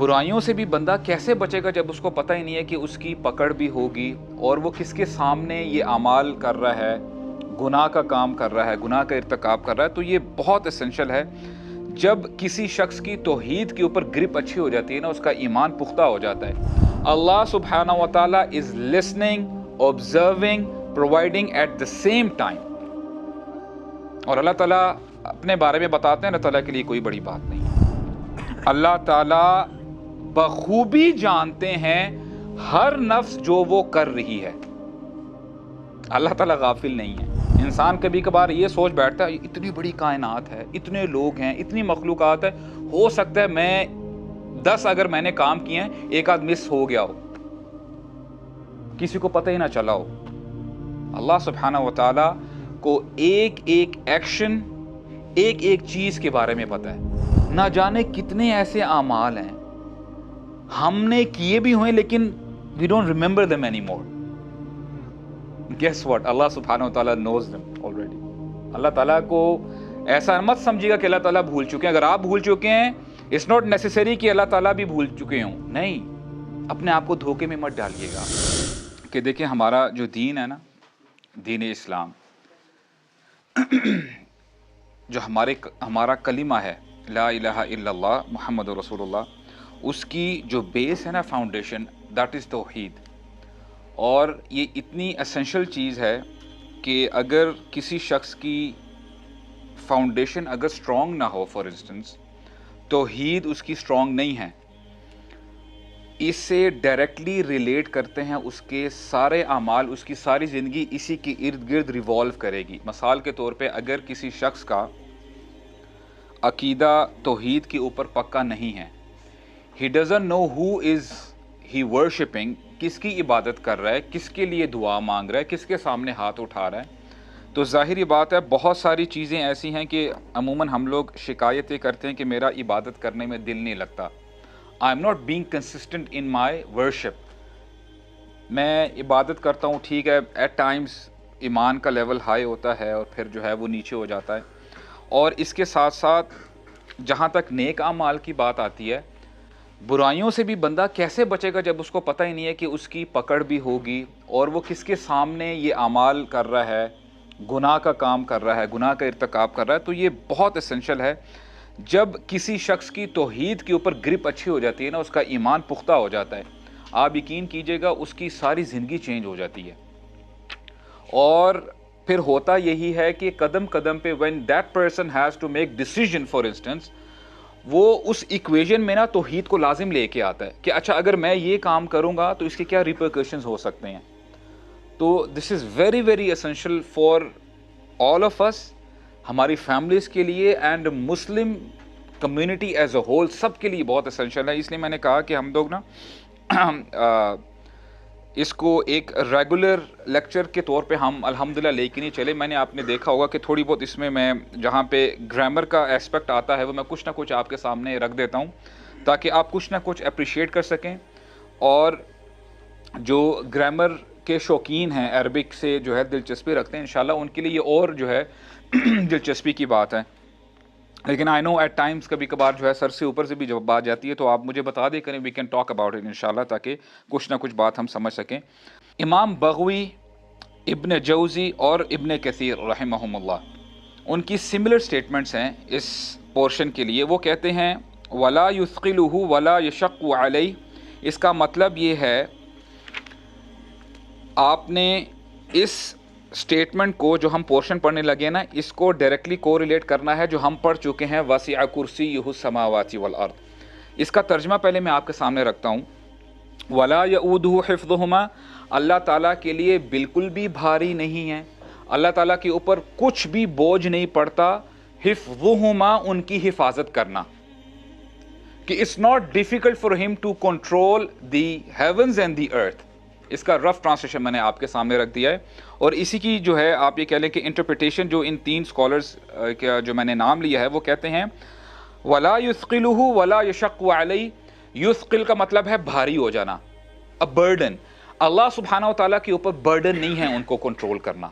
برائیوں سے بھی بندہ کیسے بچے گا جب اس کو پتہ ہی نہیں ہے کہ اس کی پکڑ بھی ہوگی اور وہ کس کے سامنے یہ اعمال کر رہا ہے، گناہ کا کام کر رہا ہے، گناہ کا ارتکاب کر رہا ہے. تو یہ بہت اسینشل ہے. جب کسی شخص کی توحید کے اوپر گرپ اچھی ہو جاتی ہے نا، اس کا ایمان پختہ ہو جاتا ہے. اللہ سبحانہ و تعالیٰ is listening, observing، providing at the same time. اور اللہ تعالیٰ اپنے بارے میں بتاتے ہیں، اللہ تعالیٰ کے لیے کوئی بڑی بات نہیں ہے. اللہ تعالیٰ بخوبی جانتے ہیں ہر نفس جو وہ کر رہی ہے. اللہ تعالیٰ غافل نہیں ہے. انسان کبھی کبھار یہ سوچ بیٹھتا ہے اتنی بڑی کائنات ہے، اتنے لوگ ہیں، اتنی مخلوقات ہے، ہو سکتا ہے میں 10 اگر میں نے کام کیے ہیں، ایک آدھ مس ہو گیا ہو، کسی کو پتہ ہی نہ چلا ہو. اللہ سبحانہ و تعالیٰ کو ایک ایک ایکشن، ایک ایک چیز کے بارے میں پتہ ہے. نہ جانے کتنے ایسے اعمال ہیں ہم نے کیے بھی ہوئے لیکن we don't remember them anymore. Guess what? اللہ سبحانہ و تعالیٰ knows them already. اللہ تعالیٰ کو ایسا مت سمجھیے گا کہ اللہ تعالیٰ بھول چکے ہیں. اگر آپ بھول چکے ہیں it's not necessary کہ اللہ تعالیٰ بھی بھول چکے ہوں. نہیں، اپنے آپ کو دھوکے میں مت ڈالیے گا. کہ دیکھیں ہمارا جو دین ہے نا، دین اسلام، جو ہمارا کلمہ ہے لا الہ الا اللہ محمد رسول اللہ، اس کی جو بیس ہے نا، فاؤنڈیشن، دیٹ از توحید. اور یہ اتنی اسینشل چیز ہے کہ اگر کسی شخص کی فاؤنڈیشن اگر اسٹرانگ نہ ہو، فار انسٹنس توحید اس کی اسٹرانگ نہیں ہے، اس سے ڈائریکٹلی ریلیٹ کرتے ہیں اس کے سارے اعمال، اس کی ساری زندگی اسی کے ارد گرد ریوالو کرے گی. مثال کے طور پہ اگر کسی شخص کا عقیدہ توحید کے اوپر پکا نہیں ہے، he doesn't know who is he worshipping، کس کی عبادت کر رہا ہے، کس کے لیے دعا مانگ رہا ہے، کس کے سامنے ہاتھ اٹھا رہا ہے، تو ظاہری بات ہے بہت ساری چیزیں ایسی ہیں کہ عموماً ہم لوگ شکایتیں کرتے ہیں کہ میرا عبادت کرنے میں دل نہیں لگتا. I am not being consistent in my worship. میں عبادت کرتا ہوں، ٹھیک ہے، ایٹ ٹائمز ایمان کا لیول ہائی ہوتا ہے اور پھر جو ہے وہ نیچے ہو جاتا ہے. اور اس کے ساتھ ساتھ جہاں تک نیک اعمال کی بات آتی ہے، برائیوں سے بھی بندہ کیسے بچے گا جب اس کو پتہ ہی نہیں ہے کہ اس کی پکڑ بھی ہوگی اور وہ کس کے سامنے یہ اعمال کر رہا ہے، گناہ کا کام کر رہا ہے، گناہ کا ارتکاب کر رہا ہے. تو یہ بہت اسینشل ہے. جب کسی شخص کی توحید کے اوپر گرپ اچھی ہو جاتی ہے نا، اس کا ایمان پختہ ہو جاتا ہے، آپ یقین کیجئے گا اس کی ساری زندگی چینج ہو جاتی ہے. اور پھر ہوتا یہی ہے کہ قدم قدم پہ when that person has to make decision for instance، وہ اس ایکویژن میں نا توحید کو لازم لے کے آتا ہے کہ اچھا اگر میں یہ کام کروں گا تو اس کے کیا ریپرکشنز ہو سکتے ہیں. تو this is very very essential for all of us, ہماری فیملیز کے لیے and Muslim community as a whole, سب کے لیے بہت اسینشل ہے. اس لیے میں نے کہا کہ ہم لوگ نا اس کو ایک ریگولر لیکچر کے طور پہ ہم الحمدللہ لے کے نہیں چلے. میں نے آپ نے دیکھا ہوگا کہ تھوڑی بہت اس میں جہاں پہ گرامر کا ایسپیکٹ آتا ہے وہ میں کچھ نہ کچھ آپ کے سامنے رکھ دیتا ہوں تاکہ آپ کچھ نہ کچھ اپریشیٹ کر سکیں. اور جو گرامر کے شوقین ہیں، عربک سے جو ہے دلچسپی رکھتے ہیں، انشاءاللہ ان کے لیے یہ اور جو ہے دلچسپی کی بات ہے. لیکن آئی نو ایٹ ٹائمز کبھی کبھار جو ہے سر سے اوپر سے بھی جب بات جاتی ہے تو آپ مجھے بتا دیں کریں، we can talk about it انشاءاللہ، تاکہ کچھ نہ کچھ بات ہم سمجھ سکیں. امام بغوی، ابن جوزی اور ابن کثیر رحمہم اللہ، ان کی سملر سٹیٹمنٹس ہیں اس پورشن کے لیے. وہ کہتے ہیں ولا یثقلہ ولا یشق علیہ. اس کا مطلب یہ ہے آپ نے اس سٹیٹمنٹ کو جو ہم پورشن پڑھنے لگے نا، اس کو ڈائریکٹلی کو ریلیٹ کرنا ہے جو ہم پڑھ چکے ہیں، وسع کرسیہ السماوات والارض. اس کا ترجمہ پہلے میں آپ کے سامنے رکھتا ہوں. ولا یؤودہ حفظہما، اللہ تعالیٰ کے لیے بالکل بھی بھاری نہیں ہے، اللہ تعالیٰ کے اوپر کچھ بھی بوجھ نہیں پڑتا، حفظہما ان کی حفاظت کرنا، کہ اٹس ناٹ ڈیفیکلٹ فار ہم to control the heavens and the earth. اس کا رف ٹرانسلیشن میں نے آپ کے سامنے رکھ دیا ہے. اور اسی کی جو ہے آپ یہ کہہ لیں کہ انٹرپریٹیشن جو ان تین اسکالرز کا جو میں نے نام لیا ہے وہ کہتے ہیں ولا یثقلہ ولا یشق علیہ. یثقل کا مطلب ہے بھاری ہو جانا، a burden. اللہ سبحانہ و تعالیٰ کے اوپر برڈن نہیں ہے ان کو کنٹرول کرنا.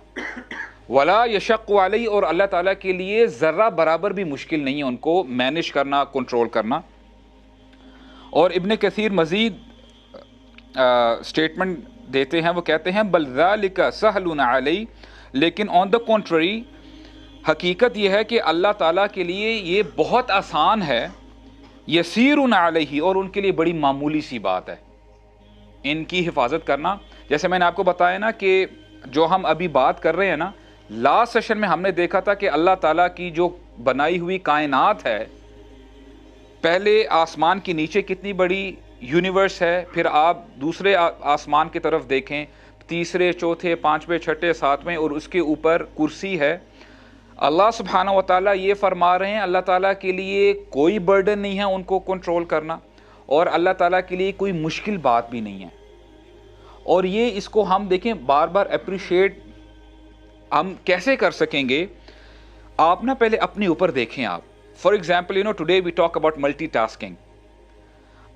ولا یشق علیہ، اور اللہ تعالیٰ کے لیے ذرہ برابر بھی مشکل نہیں ہے ان کو مینیج کرنا، کنٹرول کرنا. اور ابن کثیر مزید اسٹیٹمنٹ دیتے ہیں, وہ کہتے ہیں بل ذالک سہل علی, لیکن آن دا کنٹری حقیقت یہ ہے کہ اللہ تعالیٰ کے لیے یہ بہت آسان ہے, یسیر علیہ, اور ان کے لیے بڑی معمولی سی بات ہے ان کی حفاظت کرنا. جیسے میں نے آپ کو بتایا نا کہ جو ہم ابھی بات کر رہے ہیں نا, لاسٹ سیشن میں ہم نے دیکھا تھا کہ اللہ تعالیٰ کی جو بنائی ہوئی کائنات ہے, پہلے آسمان کے نیچے کتنی بڑی یونیورس ہے, پھر آپ دوسرے آسمان کی طرف دیکھیں, تیسرے, چوتھے, پانچویں, چھٹے, ساتویں, اور اس کے اوپر کرسی ہے. اللہ سبحانہ و تعالیٰ یہ فرما رہے ہیں اللہ تعالیٰ کے لیے کوئی برڈن نہیں ہے ان کو کنٹرول کرنا, اور اللہ تعالیٰ کے لیے کوئی مشکل بات بھی نہیں ہے. اور یہ اس کو ہم دیکھیں بار بار اپریشیٹ ہم کیسے کر سکیں گے. آپ نا پہلے اپنے اوپر دیکھیں. آپ for example today we talk about multitasking.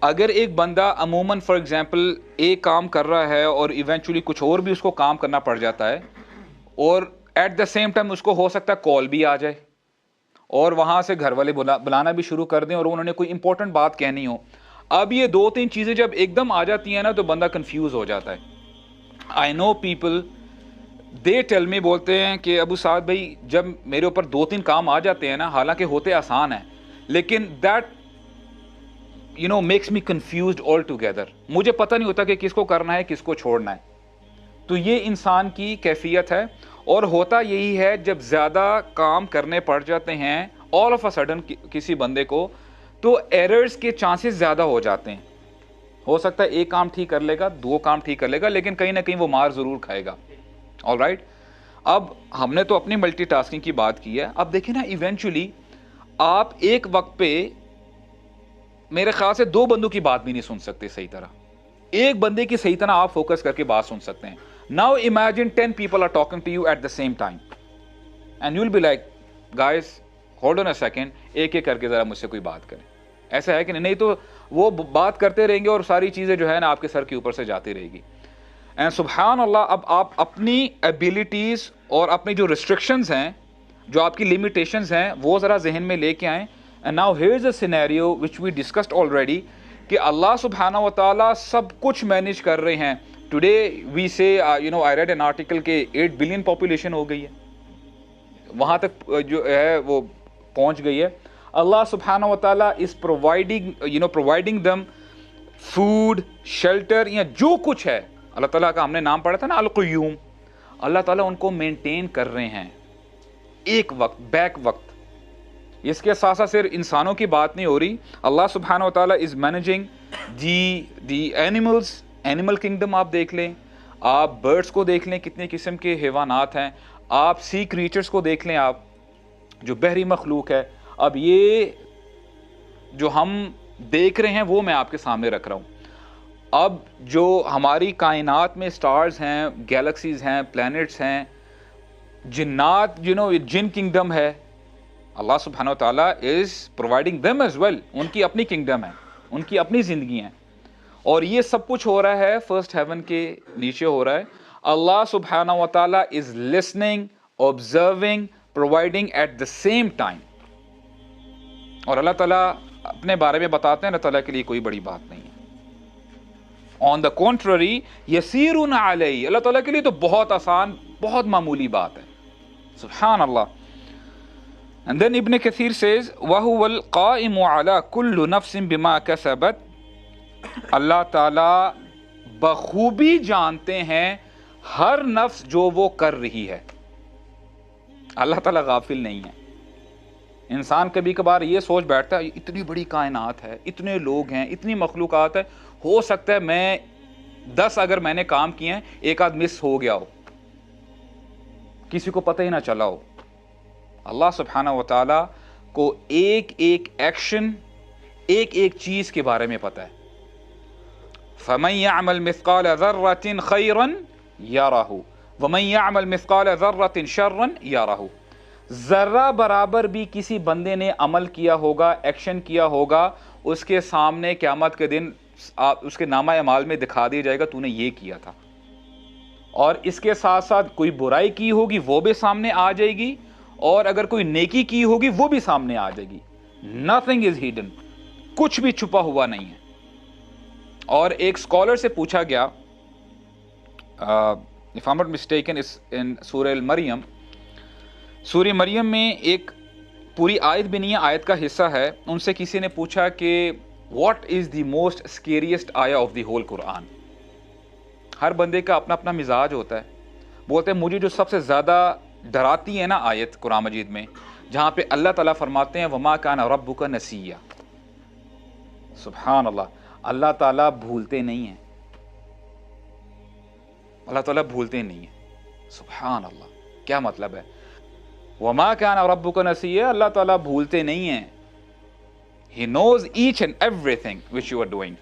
اگر ایک بندہ عموماً فار ایگزامپل ایک کام کر رہا ہے اور ایونچولی کچھ اور بھی اس کو کام کرنا پڑ جاتا ہے, اور ایٹ دا سیم ٹائم اس کو ہو سکتا ہے کال بھی آ جائے, اور وہاں سے گھر والے بلانا بھی شروع کر دیں, اور انہوں نے کوئی امپورٹنٹ بات کہنی ہو. اب یہ دو تین چیزیں جب ایک دم آ جاتی ہیں نا تو بندہ کنفیوز ہو جاتا ہے. آئی know people they tell me, بولتے ہیں کہ ابو سعد بھائی جب میرے اوپر دو تین کام آ جاتے ہیں نا, حالانکہ ہوتے آسان ہیں, لیکن that makes me confused all together. مجھے پتہ نہیں ہوتا کہ کس کو کرنا ہے کس کو چھوڑنا ہے. تو یہ انسان کی کیفیت ہے, اور ہوتا یہی ہے جب زیادہ کام کرنے پڑ جاتے ہیں آل آف اے سڈن کسی بندے کو, تو ایررز کے چانسز زیادہ ہو جاتے ہیں. ہو سکتا ہے ایک کام ٹھیک کر لے گا, دو کام ٹھیک کر لے گا, لیکن کہیں نہ کہیں وہ مار ضرور کھائے گا. آل رائٹ, اب ہم نے تو اپنی ملٹی ٹاسکنگ کی بات کی ہے. اب دیکھیں نا ایونچولی آپ ایک وقت پہ میرے خیال سے دو بندوں کی بات بھی نہیں سن سکتے صحیح طرح. ایک بندے کی صحیح طرح آپ فوکس کر کے بات سن سکتے ہیں. Now imagine 10 people are talking to you at the same time and you'll be like, guys hold on a second, ایک ایک کر کے ذرا مجھ سے کوئی بات کریں. ایسا ہے کہ نہیں تو وہ بات کرتے رہیں گے اور ساری چیزیں جو ہے نا آپ کے سر کے اوپر سے جاتی رہے گی. اینڈ سبحان اللہ, اب آپ اپنی ایبیلٹیز اور اپنی جو ریسٹرکشنز ہیں, جو آپ کی لمیٹیشنز ہیں, وہ ذرا ذہن میں لے کے آئیں. And now here is a scenario which we discussed already کہ اللہ سبحانہ و تعالیٰ سب کچھ مینیج کر رہے ہیں. ٹوڈے وی سے I read an article کہ 8 بلین پاپولیشن ہو گئی ہے, وہاں تک جو ہے وہ پہنچ گئی ہے. اللہ سبحانہ و تعالیٰ is providing them food, shelter, یا جو کچھ ہے. اللہ تعالیٰ کا ہم نے نام پڑھا تھا نا القیوم, اللہ تعالیٰ ان کو مینٹین کر رہے ہیں ایک وقت بیک وقت. اس کے ساتھ ساتھ صرف انسانوں کی بات نہیں ہو رہی, اللہ سبحانہ و تعالیٰ is managing the animals. Animal kingdom آپ دیکھ لیں, آپ برڈس کو دیکھ لیں, کتنے قسم کے حیوانات ہیں. آپ سی کریچرز کو دیکھ لیں, آپ جو بحری مخلوق ہے. اب یہ جو ہم دیکھ رہے ہیں وہ میں آپ کے سامنے رکھ رہا ہوں. اب جو ہماری کائنات میں سٹارز ہیں, گیلیکسیز ہیں, پلانٹس ہیں, جنات, جن کنگڈم ہے, اللہ سبحانہ و تعالیٰ is providing them as well. ان کی اپنی کنگڈم ہے, ان کی اپنی زندگی ہیں, اور یہ سب کچھ ہو رہا ہے فرسٹ ہیون کے نیچے ہو رہا ہے. اللہ سبحانہ و تعالیٰ is listening, observing, providing at the same time. اور اللہ تعالیٰ اپنے بارے میں بتاتے ہیں اللہ تعالیٰ کے لیے کوئی بڑی بات نہیں ہے. On the contrary, یسیرون علیہ, اللہ تعالیٰ کے لیے تو بہت آسان, بہت معمولی بات ہے. سبحان اللہ. And then Ibn Kathir says, وَهُوَ الْقَائِمُ عَلَى كُلُّ نَفْسٍ بِمَا كَسَبَتْ. اللہ تعالیٰ بخوبی جانتے ہیں ہر نفس جو وہ کر رہی ہے. اللہ تعالیٰ غافل نہیں ہے. انسان کبھی کبھار یہ سوچ بیٹھتا ہے اتنی بڑی کائنات ہے, اتنے لوگ ہیں, اتنی مخلوقات ہے, ہو سکتا ہے میں 10 اگر میں نے کام کیے ہیں, ایک آدھ مس ہو گیا ہو, کسی کو پتہ ہی نہ چلا ہو. اللہ سبحانہ و تعالیٰ کو ایک ایک ایکشن, ایک ایک چیز کے بارے میں پتہ ہے. فَمَن يَعْمَلْ مِثْقَالَ ذَرَّةٍ خَيْرًا يَرَهُ وَمَن يَعْمَلْ مِثْقَالَ ذَرَّةٍ شَرًّا يَرَهُ. ذرہ برابر بھی کسی بندے نے عمل کیا ہوگا, ایکشن کیا ہوگا, اس کے سامنے قیامت کے دن اس کے نامہ اعمال میں دکھا دیا جائے گا تو نے یہ کیا تھا. اور اس کے ساتھ ساتھ کوئی برائی کی ہوگی وہ بھی سامنے آ جائے گی, اور اگر کوئی نیکی کی ہوگی وہ بھی سامنے آ جائے گی. Nothing is hidden, کچھ بھی چھپا ہوا نہیں ہے. اور ایک اسکالر سے پوچھا گیا, if I'm not mistaken is in سورہ المریم, سورہ مریم میں ایک پوری آیت بھی نہیں ہے, آیت کا حصہ ہے, ان سے کسی نے پوچھا کہ واٹ از دی موسٹ اسکیریسٹ آیا آف دی ہول قرآن. ہر بندے کا اپنا اپنا مزاج ہوتا ہے. بولتے ہیں مجھے جو سب سے زیادہ ڈراتی ہے نا آیت قرآن مجید میں, جہاں پہ اللہ تعالیٰ فرماتے ہیں وما کان ربک نسیا. سبحان اللہ, اللہ تعالیٰ بھولتے نہیں ہیں, اللہ تعالیٰ بھولتے نہیں ہیں. سبحان اللہ, کیا مطلب ہے؟ وما کان ربک نسیا, اللہ تعالیٰ بھولتے نہیں ہیں. He knows each and everything which you are doing.